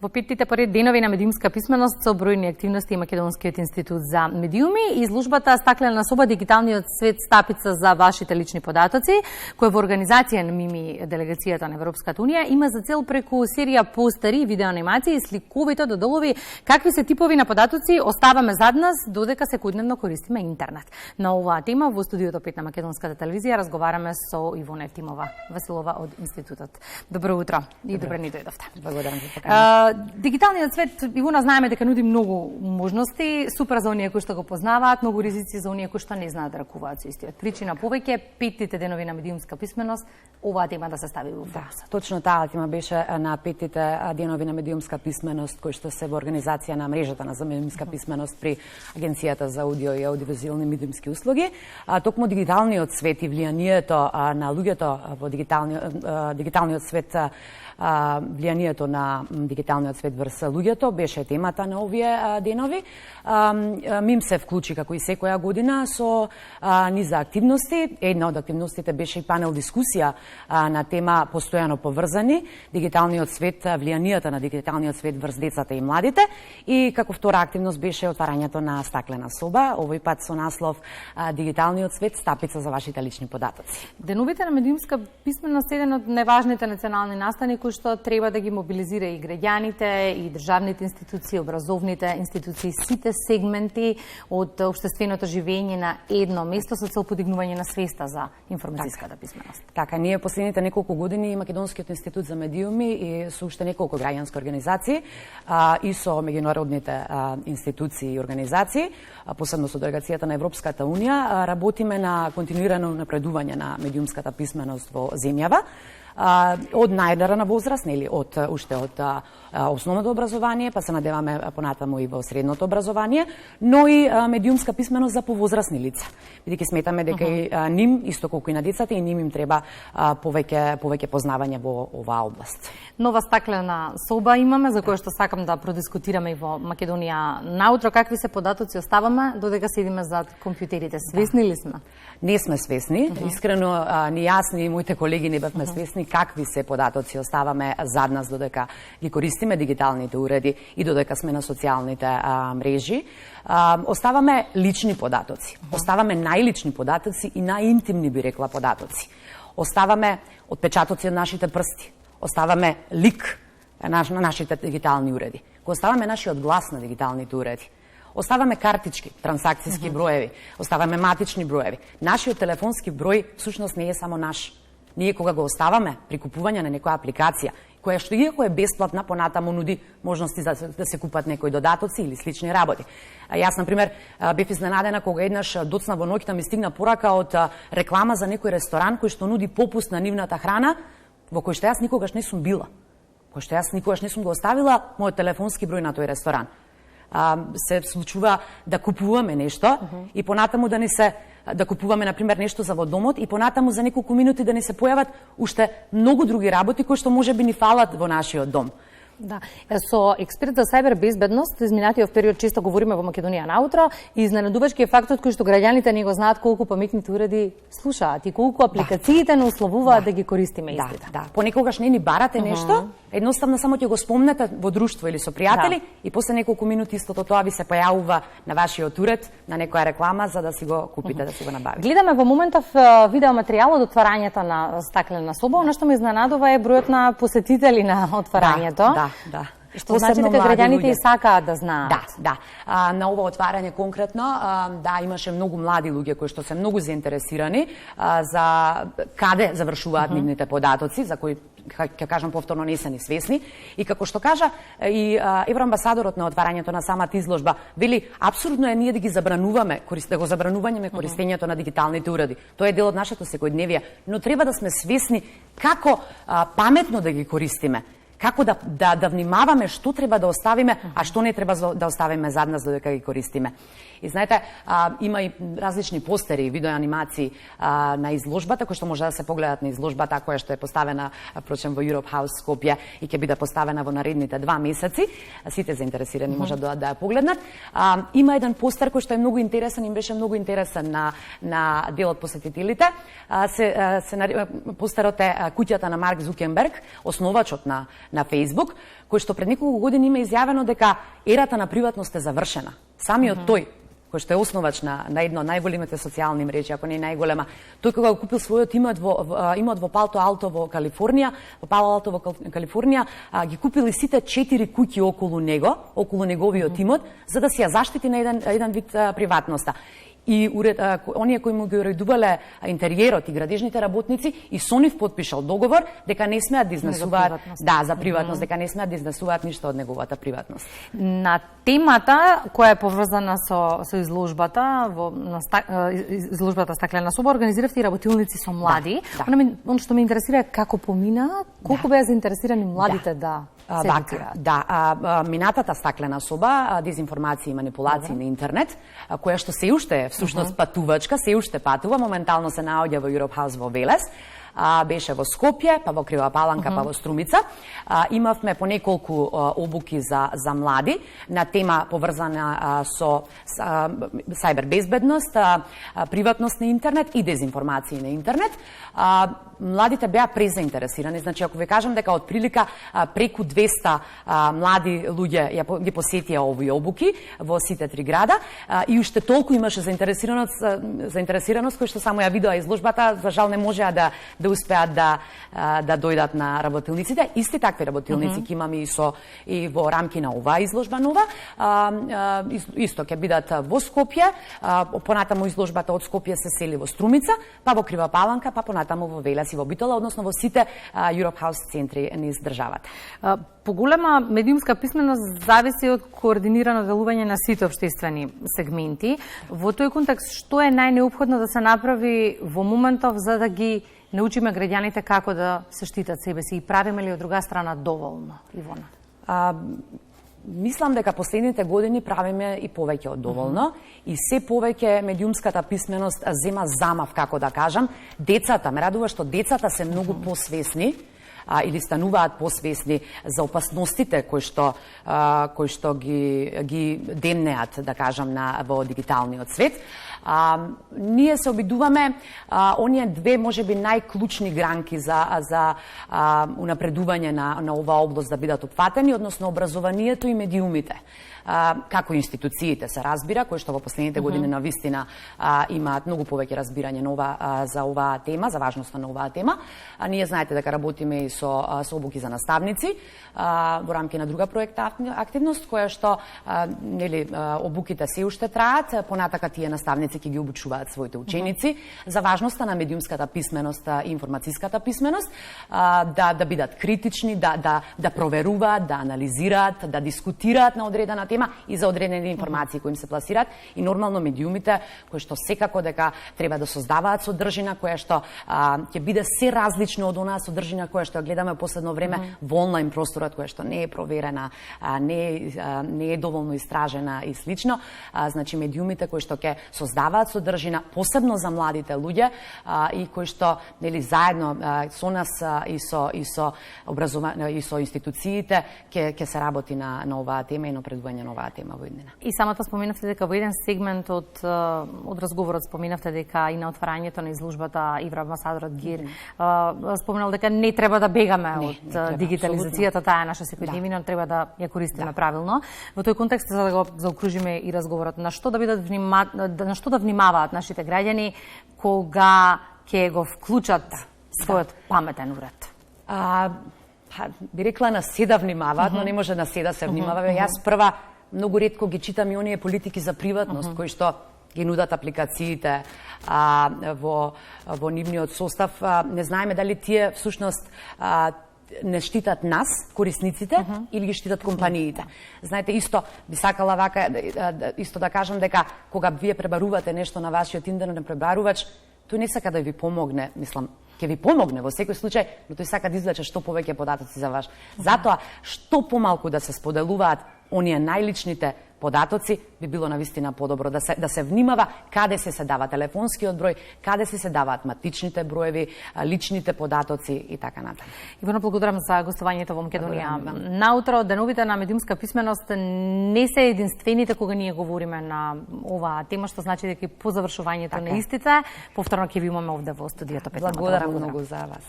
Во петтите поред денови на медиумска писменост со бројни активности Македонскиот институт за медиуми и изложбата Стаклена соба дигиталниот свет стапица за вашите лични податоци, која во организација на МИМИ делегацијата на Европската унија има за цел преку серија постери, видеоанимации и сликовито да долови какви се типови на податоци оставаме зад нас додека секојдневно користиме интернет. На оваа тема во студиото 5 на Македонската телевизија разговараме со Ивона Евтимова Василова од институтот. Добро утро и добре ни дојдовте. Благодарам за поканата. Дигиталниот свет, Ивона, знаеме дека нуди многу можности, супер за оние кои што го познаваат, многу ризици за оние кои што не знаат да ракуваат со истиот. Причина повеќе, петтите денови на медиумска писменост, оваа тема да се стави во фокус. Точно таа тема беше на петтите денови на медиумска писменост, кои што се во организација на мрежата на медиумска писменост при Агенцијата за аудио и аудиовизуелни медиумски услуги. Токму дигиталниот свет и влијанието на луѓето во дигиталниот свет, влијанието на дигиталниот свет врз луѓето беше темата на овие денови. МИМ се вклучи како и секоја година со низа активности. Една од активностите беше и панел дискусија на тема постојано поврзани дигиталниот свет, влијанието на дигиталниот свет врз децата и младите, и како втора активност беше отварањето на Стаклена соба, овој пат со наслов Дигиталниот свет стапица за вашите лични податоци. Деновите на медиумска писменост е еден од најважните национални настани кои што треба да ги мобилизира и граѓаните, и државните институции, образовните институции, сите сегменти од општественото живење на едно место со цел подигнување на свеста за информацијската писменост. Така, ние последните неколку години Македонскиот институт за медиуми и со уште неколку граѓански организации и со меѓународните институции и организации, посебно со делегацијата на Европската унија, работиме на континуирано напредување на медиумската писменост во земјава. Од најрана возраст, нели, уште од основното образование, па се надеваме понатаму и во средното образование, но и медиумска писменост за повозрасни лица. Бидејќи сметаме дека и ним, исто колку и на децата, и ним им треба повеќе познавање во оваа област. Нова стаклена соба имаме, за која што сакам да продискутираме и во Македонија наутро. Какви се податоци оставаме додека седиме зад компјутерите? Свесни ли сме? Не сме свесни. Искрено, ни јас, ни моите колеги не бевме свесни какви се податоци оставаме зад нас додека ги користиме дигиталните уреди и додека сме на социјалните мрежи. Оставаме лични податоци. Оставаме најлични податоци и најинтимни, би рекла, податоци. Оставаме отпечатоци од нашите прсти. Оставаме лик на нашите дигитални уреди. Го оставаме нашиот глас на дигиталните уреди. Оставаме картички, трансакцијски броеви, оставаме матични броеви. Нашиот телефонски број всушност не е само наш. Ние кога го оставаме при купување на некоја апликација, која што иако е бесплатна, понатаму нуди можности да се купат некои додатоци или слични работи. Јас, например, бев изненадена кога еднаш доцна во ноќта ми стигна порака од реклама за некој ресторан кој што нуди попуст на нивната храна, во кој што јас никогаш не сум била, кој што јас никогаш не сум го оставила мојот телефонски број на тој ресторан. Се случува да купуваме нешто и понатаму да купуваме, например, нешто за во домот и понатаму за неколку минути да не се појават уште многу други работи кои што можеби ни фалат во нашиот дом. Да, со експерт за сајбер безбедност, изминатиот период често говориме во Македонија наутро, и изненадувачки е фактот кој што граѓаните не го знаат колку паметните уреди слушаат и колку апликациите не условуваат да ги користиме истите. Да, понекогаш не ни барате нешто, едноставно само ќе го спомнете во друштво или со пријатели и после неколку минути истото тоа ви се појавува на вашиот уред, на некоја реклама за да си го купите, да си го набавите. Гледаме во моментов видеоматеријал од отварањето на Стаклена соба, она што ме изненадува е бројот на посетители на отварањето. Да. Што значи дека граѓаните и сакаат да знаат. Да. На ова отварање конкретно, имаше многу млади луѓе кои што се многу заинтересирани за каде завршуваат нивните податоци, за кои ќе кажам повторно не се ни свесни, и како што кажа и евроамбасадорот на отварањето на самата изложба, вели апсурдно е ние да ги забрануваме, да го забранување користењето на дигиталните уреди. Тоа е дел од нашето секојдневие, но треба да сме свесни како паметно да ги користиме. Како да внимаваме што треба да оставиме, а што не треба да оставиме зад нас додека ги користиме. И знаете, има и различни постери и видеоанимации на изложбата, кои што може да се погледат на изложбата која што е поставена впрочем во Europe House Скопје и ќе биде поставена во наредните 2 месеци. Сите заинтересирани можат да ја погледнат. Има еден постер кој што е многу интересен, им беше многу интересен на дел од посетителите. Постерот е куќата на Марк Зукерберг, основачот на на Facebook, кој што пред неколку години има изјавено дека ерата на приватност е завршена. Самиот тој, кој што е основач на една од најголемите социјални мрежи, ако не најголема, тој кога го купил својот имот во Пало Алто во Калифорнија, ги купили сите 4 куќи околу него, околу неговиот имот, за да си ја заштити на еден вид приватноста. И оние кои му ги уредувале интериерот и градежните работници и со нив подпишал договор дека не смеат да изнесуваат за приватност, дека не смеат да изнесуваат ништо од неговата приватност. На темата која е поврзана со изложбата изложбата Стаклена соба, организиравте и работилници со млади. Она што ме интересира е како помина, колку беа заинтересирани младите да се едукираат. Минатата Стаклена соба, дезинформација и манипулации на интернет, која што се уште всушност патувачка, се уште патува, моментално се наоѓа во Europe House во Велес, беше во Скопје, па во Крива Паланка, па во Струмица. Имавме по неколку обуки за млади на тема поврзана со сајбер безбедност, приватност на интернет и дезинформации на интернет. Младите беа презаинтересирани, значи ако ви кажам дека од прилика преку 200 млади луѓе ги посетија овие обуки во сите 3 града и уште толку имаше заинтересираност кој што само ја видоа изложбата, за жал не можеа да успеат да дојдат на работилниците. Исти такви работилници ќе имаме и во рамки на оваа изложба нова. Исто ќе бидат во Скопје, понатаму изложбата од Скопје се сели во Струмица, па во Крива Паланка, па понатаму во Велес и во Битола, односно во сите Europe House центри низ државата. Поголема медиумска писменост зависи од координирано делување на сите општествени сегменти. Во тој контекст, што е најнеопходно да се направи во моментов за да ги научиме граѓаните како да се штитат себе си и правиме ли од друга страна доволно, Ивона? Мислам дека последните години правиме и повеќе од доволно и се повеќе медиумската писменост зема замав, како да кажам. Децата, ме радува што децата се многу посвесни или стануваат посвесни за опасностите кои што ги демнеат, да кажам, во дигиталниот свет. Ние се обидуваме оние две можеби најклучни гранки за унапредување на оваа област да бидат опфатени, односно образованието и медиумите. Како институциите се разбира, кои што во последните години навистина имаат многу повеќе разбирање за оваа тема, за важноста на оваа тема. Ние знаете дека работиме и со обуки за наставници во рамки на друга проекта активност, која што обуките се уште траат, понатака тие наставници ќе ги обучуваат своите ученици за важноста на медиумската писменост и информацијската писменост, да бидат критични, да проверуваат, да анализираат, да дискутираат на одредена тема и за одредени информации кои им се пласираат и нормално медиумите кои што секако дека треба да создаваат содржина која што ќе биде се различно од онаа содржина која што ја гледаме последно време во онлайн просторот, која што не е проверена, не е доволно истражена и слично. Значи медиумите кои што ќе создаваат содржина посебно за младите луѓе и кои што заедно со нас и со образование и со институциите ќе се работи на оваа тема и на предување на оваа тема во иднина. И самата споменавте дека во еден сегмент од разговорот споменавте дека и на отварањето на изложбата Евроамбасадорот Гир споменал дека не треба да бегаме од дигитализацијата, таа е наша секојдневна, треба да ја користиме правилно. Во тој контекст за да го заокружиме и разговорот, на што да внимаваат нашите граѓани кога ќе го вклучат својот паметен уред? Би рекла на се да внимаваат, но не може на се да се внимава. Јас прва многу ретко ги читам и оние политики за приватност кои што ги нудат апликациите во нивниот состав. Не знаеме дали тие всушност не штитат нас, корисниците, или ги штитат компаниите. Знаете, исто би сакала вака исто да кажам дека кога вие пребарувате нешто на вашиот интернетен пребарувач, тој не сака да ви помогне, мислам, ќе ви помогне во секој случај, но тој сака да извлече што повеќе податоци за ваш. Затоа, што помалку да се споделуваат оние најличните податоци, би било навистина подобро да се внимава каде се дава телефонскиот број, каде се даваат матичните броеви, личните податоци и така натаму. Ивана, благодарам за гостувањето во Македонија. Наутро, деновите на медиумска писменост не се единствените кога ние говориме на оваа тема, што значи дека по завршувањето на истите, повторно ќе ви имаме овде во студиото. Благодарам многу за вас.